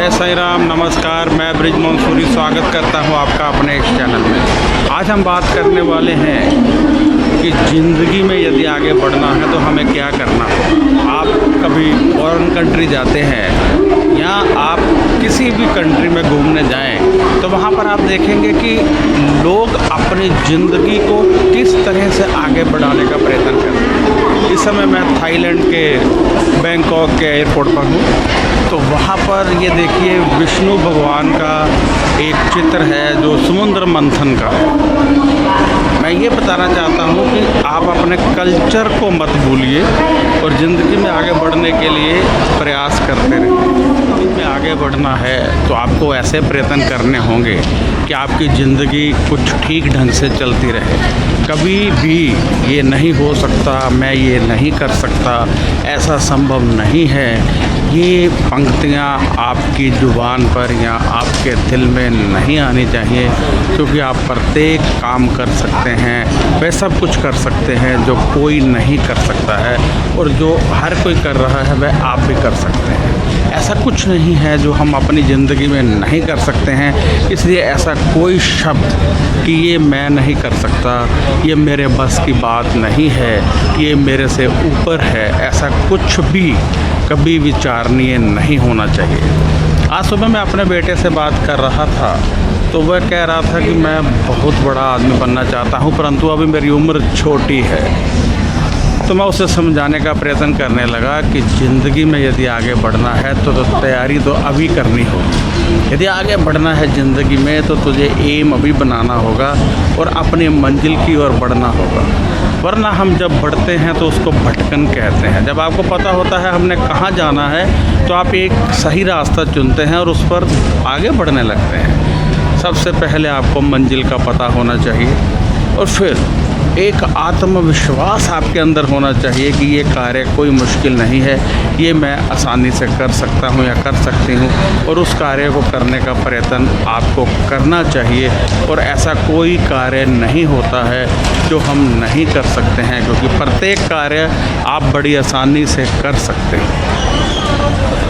जय साईं राम, नमस्कार। मैं ब्रिजमोहन सूरी स्वागत करता हूं आपका अपने इस चैनल में। आज हम बात करने वाले हैं कि ज़िंदगी में यदि आगे बढ़ना है तो हमें क्या करना होगा। आप कभी फॉरेन कंट्री जाते हैं या आप किसी भी कंट्री में घूमने जाएं तो वहाँ पर आप देखेंगे कि लोग अपनी ज़िंदगी को किस तरह से आगे बढ़ाने का प्रयत्न करते हैं। इस समय मैं थाईलैंड के बैंकॉक के एयरपोर्ट पर हूँ, तो वहाँ पर ये देखिए विष्णु भगवान का एक चित्र है जो समुद्र मंथन का। मैं ये बताना चाहता हूँ कि आप अपने कल्चर को मत भूलिए और ज़िंदगी में आगे बढ़ने के लिए प्रयास करते रहिए। ज़िंदगी में आगे बढ़ना है तो आपको ऐसे प्रयत्न करने होंगे कि आपकी ज़िंदगी कुछ ठीक ढंग से चलती रहे। कभी भी ये नहीं हो सकता, मैं ये नहीं कर सकता, ऐसा संभव नहीं है, ये पंक्तियाँ आपकी ज़ुबान पर या आपके दिल में नहीं आनी चाहिए, क्योंकि आप प्रत्येक काम कर सकते हैं, वह सब कुछ कर सकते हैं जो कोई नहीं कर सकता है, और जो हर कोई कर रहा है वह आप भी कर सकते हैं। ऐसा कुछ नहीं है जो हम अपनी ज़िंदगी में नहीं कर सकते हैं, इसलिए ऐसा कोई शब्द कि ये मैं नहीं कर सकता, ये मेरे बस की बात नहीं है, ये मेरे से ऊपर है, ऐसा कुछ भी कभी विचारणीय नहीं होना चाहिए। आज सुबह मैं अपने बेटे से बात कर रहा था तो वह कह रहा था कि मैं बहुत बड़ा आदमी बनना चाहता हूँ, परंतु अभी मेरी उम्र छोटी है। तो मैं उसे समझाने का प्रयत्न करने लगा कि ज़िंदगी में यदि आगे बढ़ना है तो तैयारी तो अभी करनी होगी। यदि आगे बढ़ना है ज़िंदगी में तो तुझे एम अभी बनाना होगा और अपनी मंजिल की ओर बढ़ना होगा, वरना हम जब बढ़ते हैं तो उसको भटकन कहते हैं। जब आपको पता होता है हमने कहाँ जाना है तो आप एक सही रास्ता चुनते हैं और उस पर आगे बढ़ने लगते हैं। सबसे पहले आपको मंजिल का पता होना चाहिए और फिर एक आत्मविश्वास आपके अंदर होना चाहिए कि ये कार्य कोई मुश्किल नहीं है, ये मैं आसानी से कर सकता हूँ या कर सकती हूँ, और उस कार्य को करने का प्रयत्न आपको करना चाहिए। और ऐसा कोई कार्य नहीं होता है जो हम नहीं कर सकते हैं, क्योंकि प्रत्येक कार्य आप बड़ी आसानी से कर सकते हैं।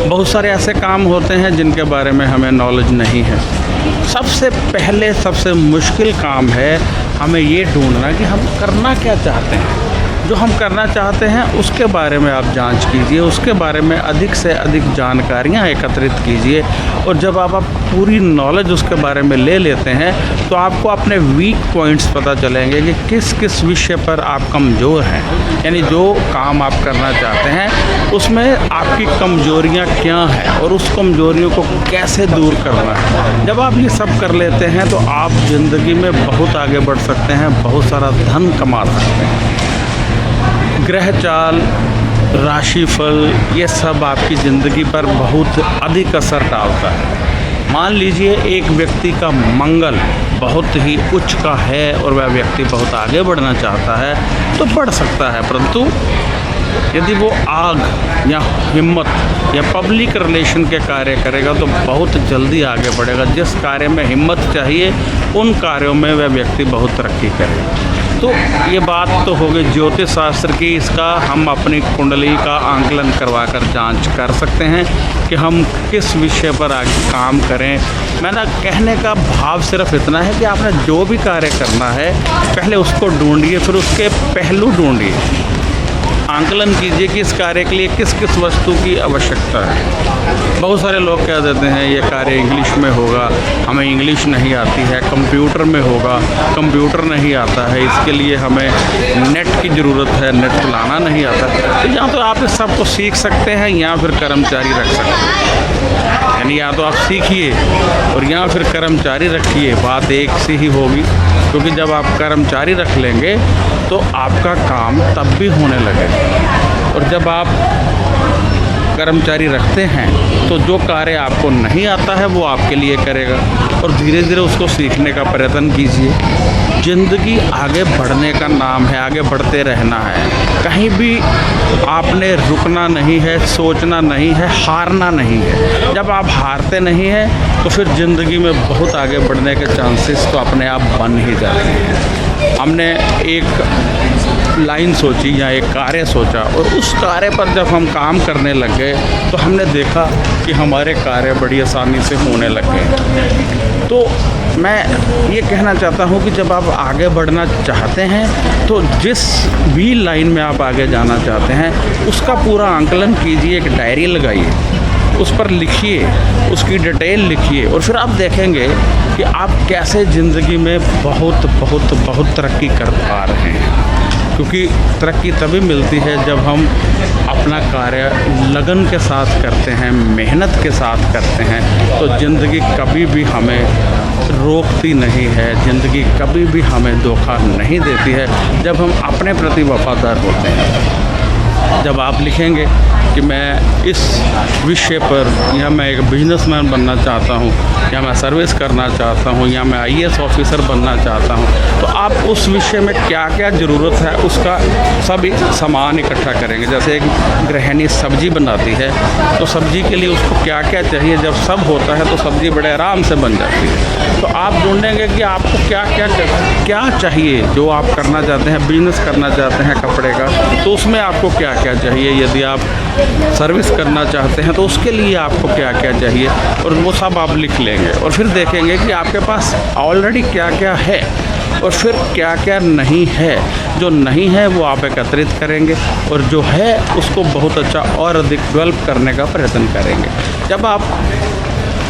बहुत सारे ऐसे काम होते हैं जिनके बारे में हमें नॉलेज नहीं है। सबसे पहले सबसे मुश्किल काम है हमें ये ढूंढना कि हम करना क्या चाहते हैं। जो हम करना चाहते हैं उसके बारे में आप जांच कीजिए, उसके बारे में अधिक से अधिक जानकारियां एकत्रित कीजिए, और जब आप पूरी नॉलेज उसके बारे में ले लेते हैं तो आपको अपने वीक पॉइंट्स पता चलेंगे कि किस किस विषय पर आप कमज़ोर हैं। यानी जो काम आप करना चाहते हैं उसमें आपकी कमज़ोरियाँ क्या हैं और उस कमज़ोरियों को कैसे दूर करना है। जब आप ये सब कर लेते हैं तो आप ज़िंदगी में बहुत आगे बढ़ सकते हैं, बहुत सारा धन कमा सकते हैं। ग्रह चाल, राशिफल, ये सब आपकी ज़िंदगी पर बहुत अधिक असर डालता है। मान लीजिए एक व्यक्ति का मंगल बहुत ही उच्च का है और वह व्यक्ति बहुत आगे बढ़ना चाहता है तो बढ़ सकता है, परंतु यदि वो आग या हिम्मत या पब्लिक रिलेशन के कार्य करेगा तो बहुत जल्दी आगे बढ़ेगा। जिस कार्य में हिम्मत चाहिए उन कार्यों में वह व्यक्ति बहुत तरक्की करेगा। तो ये बात तो हो गई ज्योतिष शास्त्र की। इसका हम अपनी कुंडली का आंकलन करवाकर जांच कर सकते हैं कि हम किस विषय पर आगे काम करें। मेरा कहने का भाव सिर्फ इतना है कि आपने जो भी कार्य करना है पहले उसको ढूंढिए, फिर उसके पहलू ढूंढिए, आंकलन कीजिए कि इस कार्य के लिए किस किस वस्तु की आवश्यकता है। बहुत सारे लोग कह देते हैं ये कार्य इंग्लिश में होगा, हमें इंग्लिश नहीं आती है, कंप्यूटर में होगा, कंप्यूटर नहीं आता है, इसके लिए हमें नेट की ज़रूरत है, नेट चलाना नहीं आता। तो या तो आप इस सब को सीख सकते हैं या फिर कर्मचारी रख सकते हैं। यानी या तो आप सीखिए और या फिर कर्मचारी रखिए, बात एक सी ही होगी, क्योंकि जब आप कर्मचारी रख लेंगे तो आपका काम तब भी होने लगेगा। और जब आप कर्मचारी रखते हैं तो जो कार्य आपको नहीं आता है वो आपके लिए करेगा, और धीरे धीरे उसको सीखने का प्रयत्न कीजिए। ज़िंदगी आगे बढ़ने का नाम है, आगे बढ़ते रहना है, कहीं भी आपने रुकना नहीं है, सोचना नहीं है, हारना नहीं है। जब आप हारते नहीं हैं तो फिर ज़िंदगी में बहुत आगे बढ़ने के चांसेस तो अपने आप बन ही जाते हैं। हमने एक लाइन सोची या एक कार्य सोचा और उस कार्य पर जब हम काम करने लग गए तो हमने देखा कि हमारे कार्य बड़ी आसानी से होने लग गए। तो मैं ये कहना चाहता हूँ कि जब आप आगे बढ़ना चाहते हैं तो जिस भी लाइन में आप आगे जाना चाहते हैं उसका पूरा आंकलन कीजिए, एक डायरी लगाइए, उस पर लिखिए, उसकी डिटेल लिखिए और फिर आप देखेंगे कि आप कैसे ज़िंदगी में बहुत बहुत बहुत तरक्की कर पा रहे हैं। क्योंकि तरक्की तभी मिलती है जब हम अपना कार्य लगन के साथ करते हैं, मेहनत के साथ करते हैं, तो ज़िंदगी कभी भी हमें रोकती नहीं है, ज़िंदगी कभी भी हमें धोखा नहीं देती है जब हम अपने प्रति वफादार होते हैं। जब आप लिखेंगे कि मैं इस विषय पर या मैं एक बिजनेसमैन बनना चाहता हूँ या मैं सर्विस करना चाहता हूँ या मैं IAS ऑफिसर बनना चाहता हूँ, तो आप उस विषय में क्या क्या ज़रूरत है उसका सभी सामान इकट्ठा करेंगे। जैसे एक गृहिणी सब्जी बनाती है तो सब्जी के लिए उसको क्या क्या चाहिए, जब सब होता है तो सब्ज़ी बड़े आराम से बन जाती है। तो आप ढूंढेंगे कि आपको क्या चाहिए जो आप करना चाहते हैं, बिजनेस करना चाहते हैं कपड़े का, तो उसमें आपको क्या क्या चाहिए। यदि आप सर्विस करना चाहते हैं तो उसके लिए आपको क्या क्या चाहिए और वो सब आप लिख लेंगे और फिर देखेंगे कि आपके पास ऑलरेडी क्या क्या है और फिर क्या क्या नहीं है। जो नहीं है वो आप एकत्रित करेंगे और जो है उसको बहुत अच्छा और अधिक डेवलप करने का प्रयत्न करेंगे। जब आप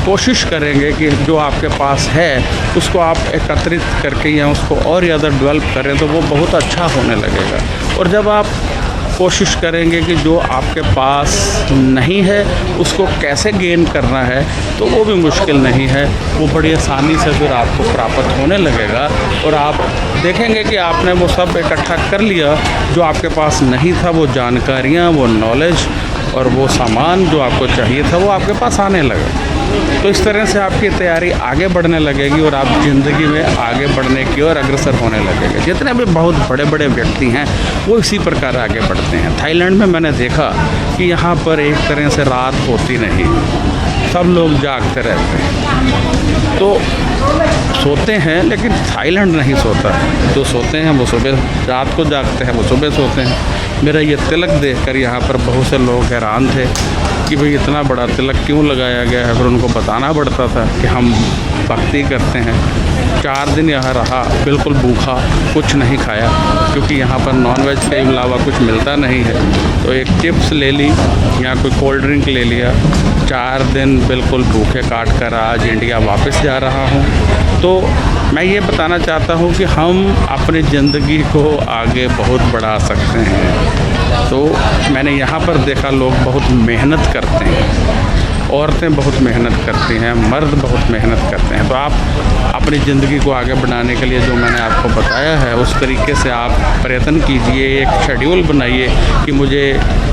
कोशिश करेंगे कि जो आपके पास है उसको आप एकत्रित करके या उसको और ज़्यादा डेवलप करें तो वो बहुत अच्छा होने लगेगा। और जब आप कोशिश करेंगे कि जो आपके पास नहीं है उसको कैसे गेन करना है तो वो भी मुश्किल नहीं है, वो बड़ी आसानी से फिर आपको प्राप्त होने लगेगा और आप देखेंगे कि आपने वो सब इकट्ठा कर लिया जो आपके पास नहीं था, वो जानकारियाँ, वो नॉलेज और वो सामान जो आपको चाहिए था वो आपके पास आने लगा। तो इस तरह से आपकी तैयारी आगे बढ़ने लगेगी और आप ज़िंदगी में आगे बढ़ने की ओर अग्रसर होने लगेंगे। जितने भी बहुत बड़े बड़े व्यक्ति हैं वो इसी प्रकार आगे बढ़ते हैं। थाईलैंड में मैंने देखा कि यहाँ पर एक तरह से रात होती नहीं, सब लोग जागते रहते हैं। तो सोते हैं लेकिन थाईलैंड नहीं सोता है। जो सोते हैं वो सुबह, रात को जागते हैं वो सुबह सोते हैं। मेरा ये तिलक देखकर यहाँ पर बहुत से लोग हैरान थे कि भाई इतना बड़ा तिलक क्यों लगाया गया है। फिर उनको बताना पड़ता था कि हम भक्ति करते हैं। 4 दिन यहाँ रहा, बिल्कुल भूखा, कुछ नहीं खाया क्योंकि यहाँ पर नॉनवेज के अलावा कुछ मिलता नहीं है। तो एक चिप्स ले ली या कोई कोल्ड ड्रिंक ले लिया। 4 दिन बिल्कुल भूखे काट कर आज इंडिया वापस जा रहा हूँ। तो मैं ये बताना चाहता हूँ कि हम अपनी ज़िंदगी को आगे बहुत बढ़ा सकते हैं। तो मैंने यहाँ पर देखा लोग बहुत मेहनत करते हैं, औरतें बहुत मेहनत करती हैं, मर्द बहुत मेहनत करते हैं। तो आप अपनी ज़िंदगी को आगे बढ़ाने के लिए जो मैंने आपको बताया है उस तरीके से आप प्रयत्न कीजिए, एक शेड्यूल बनाइए कि मुझे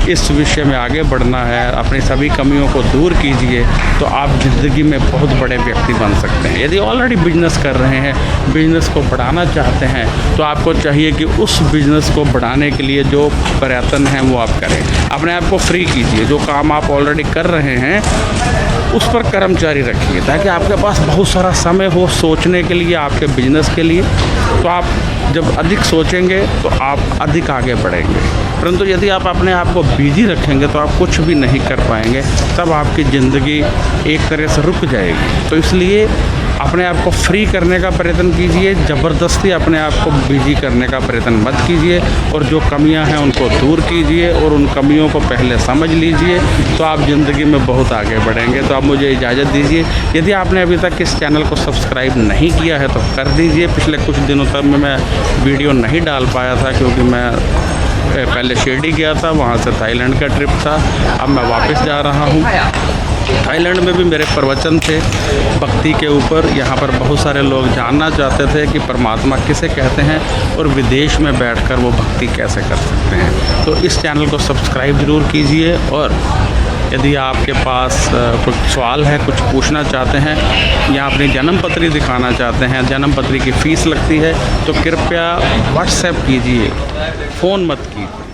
इस विषय में आगे बढ़ना है, अपनी सभी कमियों को दूर कीजिए, तो आप ज़िंदगी में बहुत बड़े व्यक्ति बन सकते हैं। यदि ऑलरेडी बिजनेस कर रहे हैं, बिजनेस को बढ़ाना चाहते हैं, तो आपको चाहिए कि उस बिजनेस को बढ़ाने के लिए जो प्रयत्न हैं वो आप करें। अपने आप को फ्री कीजिए, जो काम आप ऑलरेडी कर रहे हैं उस पर कर्मचारी रखिए ताकि आपके पास बहुत सारा समय हो सोचने के लिए, आपके बिजनेस के लिए। तो आप जब अधिक सोचेंगे तो आप अधिक आगे बढ़ेंगे। परंतु यदि आप अपने आप को बिजी रखेंगे तो आप कुछ भी नहीं कर पाएंगे, तब आपकी ज़िंदगी एक तरह से रुक जाएगी। तो इसलिए अपने आप को फ्री करने का प्रयत्न कीजिए, ज़बरदस्ती अपने आप को बिजी करने का प्रयत्न मत कीजिए और जो कमियां हैं उनको दूर कीजिए और उन कमियों को पहले समझ लीजिए, तो आप ज़िंदगी में बहुत आगे बढ़ेंगे। तो आप मुझे इजाज़त दीजिए। यदि आपने अभी तक इस चैनल को सब्सक्राइब नहीं किया है तो कर दीजिए। पिछले कुछ दिनों तक मैं वीडियो नहीं डाल पाया था क्योंकि मैं पहले शिरडी गया था, वहाँ से थाईलैंड का ट्रिप था, अब मैं वापस जा रहा हूँ। थाईलैंड में भी मेरे प्रवचन थे भक्ति के ऊपर। यहाँ पर बहुत सारे लोग जानना चाहते थे कि परमात्मा किसे कहते हैं और विदेश में बैठकर वो भक्ति कैसे कर सकते हैं। तो इस चैनल को सब्सक्राइब ज़रूर कीजिए और यदि आपके पास कुछ सवाल है, कुछ पूछना चाहते हैं या अपनी जन्म पत्री दिखाना चाहते हैं, जन्म पत्री की फ़ीस लगती है, तो कृपया व्हाट्सएप कीजिए, फ़ोन मत कीजिए।